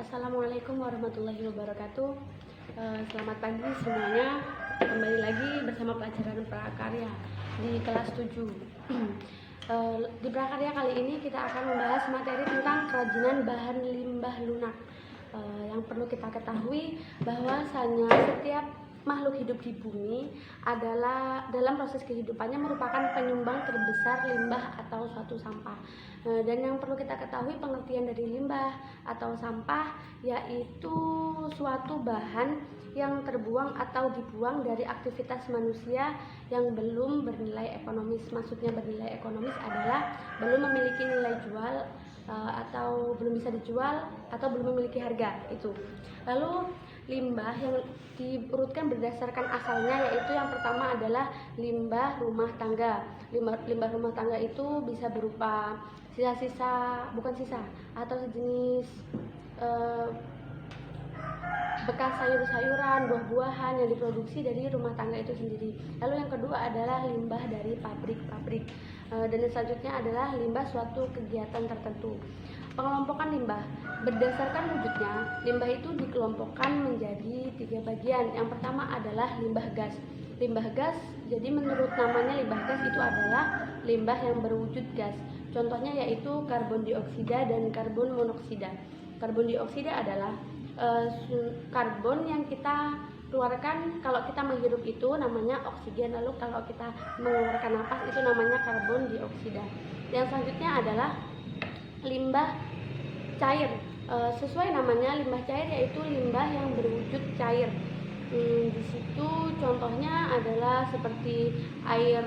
Assalamualaikum warahmatullahi wabarakatuh. Selamat pagi semuanya. Kembali lagi bersama pelajaran prakarya di kelas 7. Di prakarya kali ini kita akan membahas materi tentang kerajinan bahan limbah lunak. Yang perlu kita ketahui bahwasanya setiap makhluk hidup di bumi adalah dalam proses kehidupannya merupakan penyumbang terbesar limbah atau suatu sampah. Dan yang perlu kita ketahui pengertian dari limbah atau sampah yaitu suatu bahan yang terbuang atau dibuang dari aktivitas manusia yang belum bernilai ekonomis. Maksudnya bernilai ekonomis adalah belum memiliki nilai jual atau belum bisa dijual atau belum memiliki harga itu. Lalu limbah yang diurutkan berdasarkan asalnya yaitu yang pertama adalah limbah rumah tangga. Limbah rumah tangga itu bisa berupa sisa-sisa, bukan sisa, atau sejenis bekas sayur-sayuran, buah-buahan yang diproduksi dari rumah tangga itu sendiri. Lalu yang kedua adalah limbah dari pabrik-pabrik. Dan yang selanjutnya adalah limbah suatu kegiatan tertentu. Pengelompokan limbah berdasarkan wujudnya, limbah itu dikelompokkan menjadi 3 bagian. Yang pertama adalah limbah gas. Limbah gas, jadi menurut namanya limbah gas itu adalah limbah yang berwujud gas. Contohnya yaitu karbon dioksida dan karbon monoksida. Karbon dioksida adalah karbon yang kita keluarkan kalau kita menghirup itu namanya oksigen, lalu kalau kita mengeluarkan napas itu namanya karbon dioksida. Yang selanjutnya adalah limbah cair. Sesuai namanya limbah cair yaitu limbah yang berwujud cair. Di situ contohnya adalah seperti air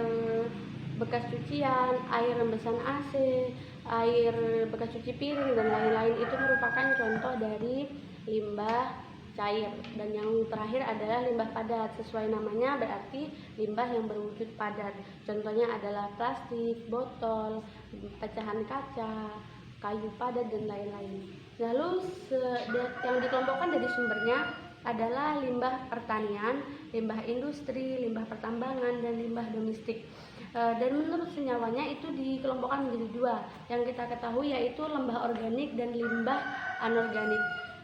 bekas cucian, air rembesan AC, air bekas cuci piring dan lain-lain. Itu merupakan contoh dari limbah cair. Dan yang terakhir adalah limbah padat. Sesuai namanya berarti limbah yang berwujud padat. Contohnya adalah plastik, botol, pecahan kaca, kayu padat dan lain-lain. Lalu yang dikelompokkan dari sumbernya adalah limbah pertanian, limbah industri, limbah pertambangan, dan limbah domestik. Dan menurut senyawanya itu dikelompokkan menjadi 2. Yang kita ketahui yaitu limbah organik dan limbah anorganik.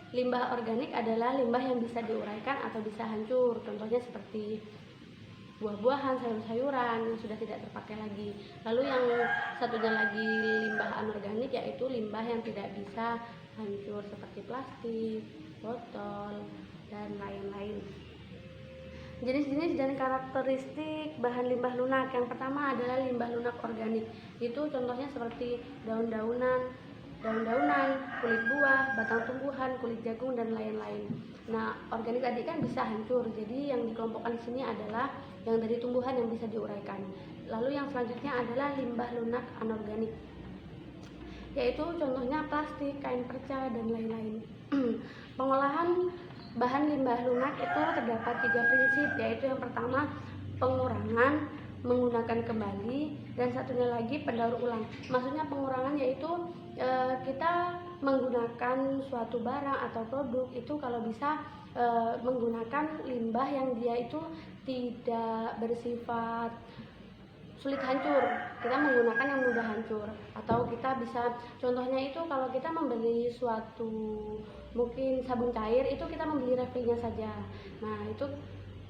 Limbah organik adalah limbah yang bisa diuraikan atau bisa hancur. Contohnya seperti buah-buahan, sayur-sayuran yang sudah tidak terpakai lagi. Lalu yang satunya lagi limbah anorganik yaitu limbah yang tidak bisa hancur seperti plastik, botol, dan lain-lain. Jenis-jenis dan karakteristik bahan limbah lunak. Yang pertama adalah limbah lunak organik. Itu contohnya seperti daun-daunan, kulit buah, batang tumbuhan, kulit jagung, dan lain-lain. Nah, organik tadi kan bisa hancur. Jadi yang dikelompokkan di sini adalah yang dari tumbuhan yang bisa diuraikan. Lalu yang selanjutnya adalah limbah lunak anorganik. Yaitu contohnya plastik, kain perca, dan lain-lain. Pengolahan bahan limbah lunak itu terdapat 3 prinsip, yaitu yang pertama pengurangan, menggunakan kembali, dan satunya lagi pendaur ulang. Maksudnya pengurangan yaitu kita menggunakan suatu barang atau produk itu kalau bisa menggunakan limbah yang dia itu tidak bersifat sulit hancur. Kita menggunakan yang mudah hancur. Atau kita bisa, contohnya itu kalau kita membeli suatu mungkin sabun cair, itu kita membeli refillnya saja. Nah, itu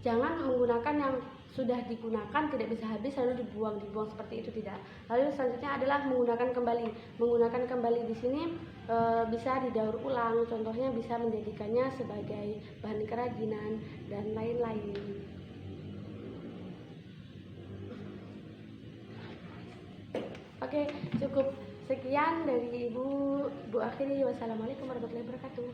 jangan menggunakan yang sudah digunakan tidak bisa habis lalu dibuang seperti itu, tidak. Lalu selanjutnya adalah menggunakan kembali. Menggunakan kembali di sini bisa didaur ulang. Contohnya bisa menjadikannya sebagai bahan kerajinan dan lain-lain. Oke, cukup sekian dari Ibu akhiri. Wassalamualaikum warahmatullahi wabarakatuh.